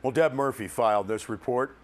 Well, Deb Murphy filed this report.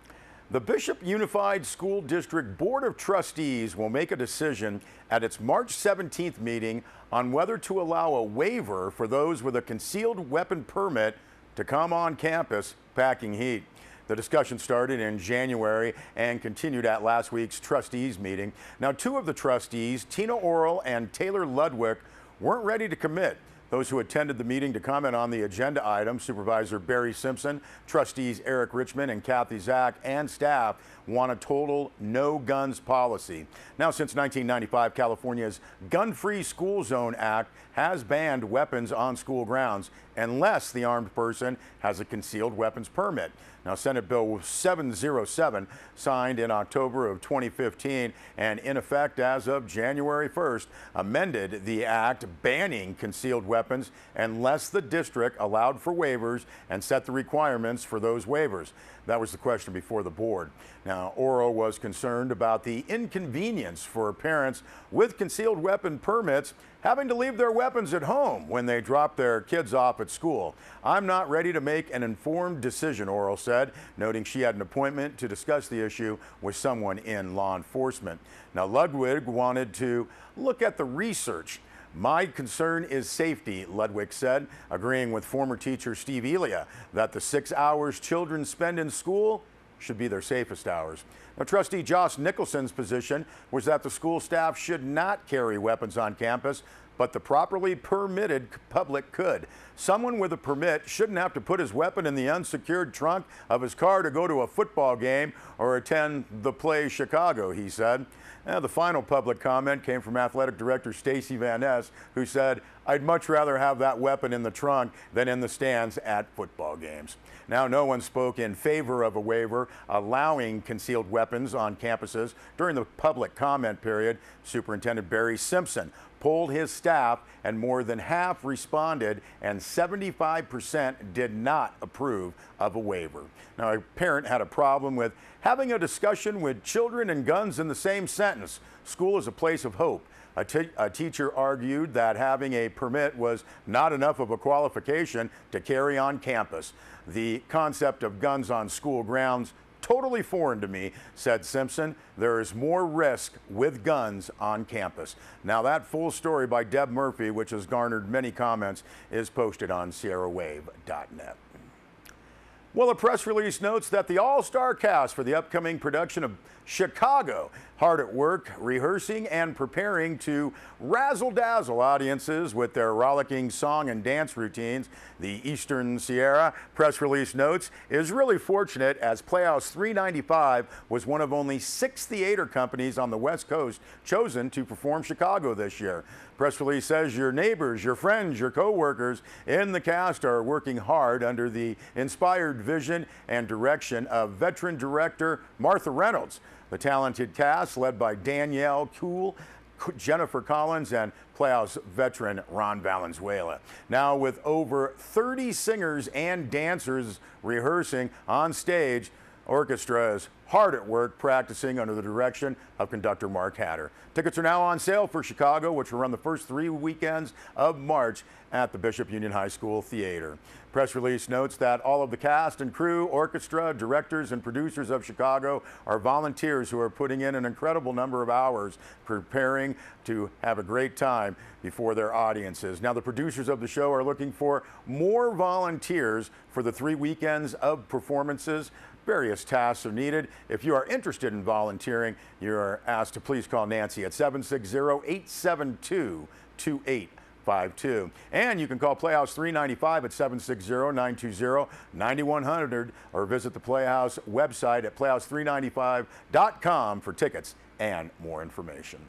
The Bishop Unified School District Board of Trustees will make a decision at its March 17th meeting on whether to allow a waiver for those with a concealed weapon permit to come on campus packing heat. The discussion started in January and continued at last week's trustees meeting. Now, two of the trustees, Tina Orrell and Taylor Ludwig, weren't ready to commit. Those who attended the meeting to comment on the agenda item, Supervisor Barry Simpson, trustees Eric Richmond and Kathy Zach, and staff want a total no guns policy. Now, since 1995, California's Gun-Free School Zone Act has banned weapons on school grounds unless the armed person has a concealed weapons permit. Now, Senate Bill 707, signed in October of 2015 and in effect as of January 1st, amended the act banning concealed weapons unless the district allowed for waivers and set the requirements for those waivers. That was the question before the board. Now, Orrell was concerned about the inconvenience for parents with concealed weapon permits having to leave their weapons at home when they drop their kids off at school. "I'm not ready to make an informed decision," Orrell said, noting she had an appointment to discuss the issue with someone in law enforcement. Now, Ludwig wanted to look at the research. "My concern is safety," Ludwig said, agreeing with former teacher Steve Elia that the 6 hours children spend in school should be their safest hours. Now, trustee Josh Nicholson's position was that the school staff should not carry weapons on campus, but the properly permitted public could. Someone with a permit shouldn't have to put his weapon in the unsecured trunk of his car to go to a football game or attend the Play Chicago, he said. The final public comment came from Athletic Director Stacy Van Ness, who said, "I'd much rather have that weapon in the trunk than in the stands at football games." Now, no one spoke in favor of a waiver allowing concealed weapons on campuses during the public comment period. Superintendent Barry Simpson polled his staff, and more than half responded, and 75% did not approve of a waiver. Now, a parent had a problem with having a discussion with children and guns in the same sentence. School is a place of hope. A teacher argued that having a permit was not enough of a qualification to carry on campus. "The concept of guns on school grounds totally foreign to me," said Simpson. "There is more risk with guns on campus." Now, that full story by Deb Murphy, which has garnered many comments, is posted on SierraWave.net. Well, a press release notes that the all-star cast for the upcoming production of Chicago hard at work rehearsing and preparing to razzle-dazzle audiences with their rollicking song and dance routines. The Eastern Sierra, press release notes, is really fortunate as Playhouse 395 was one of only 6 theater companies on the West Coast chosen to perform Chicago this year. Press release says your neighbors, your friends, your co-workers in the cast are working hard under the inspired vision and direction of veteran director Martha Reynolds. The talented cast, led by Danielle Kuhl, Jennifer Collins, and Playhouse veteran Ron Valenzuela. Now, with over 30 singers and dancers rehearsing on stage, orchestra is hard at work practicing under the direction of conductor Mark Hatter. Tickets are now on sale for Chicago, which will run the first 3 weekends of March at the Bishop Union High School Theater. Press release notes that all of the cast and crew, orchestra, directors, and producers of Chicago are volunteers who are putting in an incredible number of hours preparing to have a great time before their audiences. Now, the producers of the show are looking for more volunteers for the 3 weekends of performances. Various tasks are needed. If you are interested in volunteering, you are asked to please call Nancy at 760-872-2852. And you can call Playhouse 395 at 760-920-9100 or visit the Playhouse website at playhouse395.com for tickets and more information.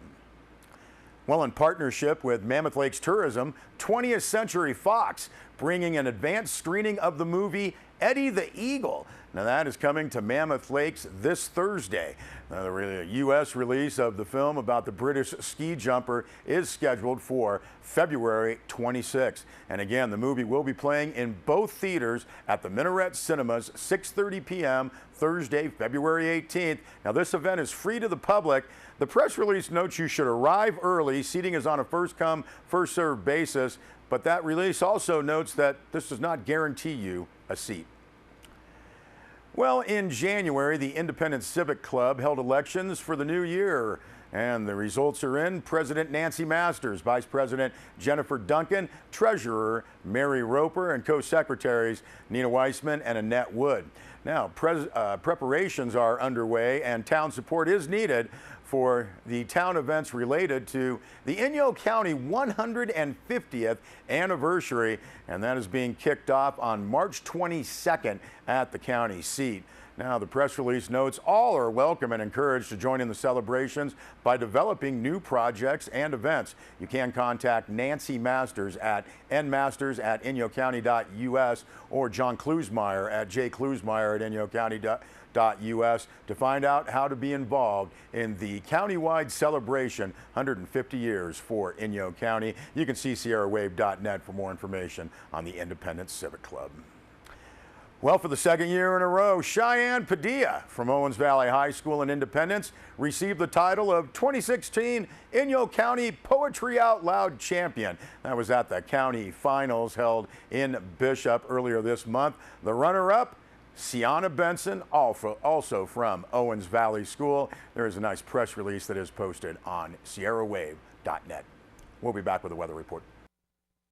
Well, in partnership with Mammoth Lakes Tourism, 20th Century Fox bringing an advanced screening of the movie Eddie the Eagle. Now, that is coming to Mammoth Lakes this Thursday. The U.S. release of the film about the British ski jumper is scheduled for February 26th. And again, the movie will be playing in both theaters at the Minaret Cinemas, 6:30 p.m. Thursday, February 18th. Now, this event is free to the public. The press release notes you should arrive early. Seating is on a first-come, first-served basis. But that release also notes that this does not guarantee you a seat. Well, in January, the Independence Civic Club held elections for the new year. And the results are in. President Nancy Masters, Vice President Jennifer Duncan, Treasurer Mary Roper, and co-secretaries Nina Weissman and Annette Wood. Now, preparations are underway and town support is needed for the town events related to the Inyo County 150th anniversary, and that is being kicked off on March 22nd at the county seat. Now, the press release notes all are welcome and encouraged to join in the celebrations by developing new projects and events. You can contact Nancy Masters at nmasters@inyocounty.us or John Klusmeyer at jklusmeyer@inyocounty.us to find out how to be involved in the countywide celebration, 150 years for Inyo County. You can see sierrawave.net for more information on the Independence Civic Club. Well, for the second year in a row, Cheyenne Padilla from Owens Valley High School in Independence received the title of 2016 Inyo County Poetry Out Loud Champion. That was at the county finals held in Bishop earlier this month. The runner-up, Sienna Benson, also from Owens Valley School. There is a nice press release that is posted on sierrawave.net. We'll be back with a weather report.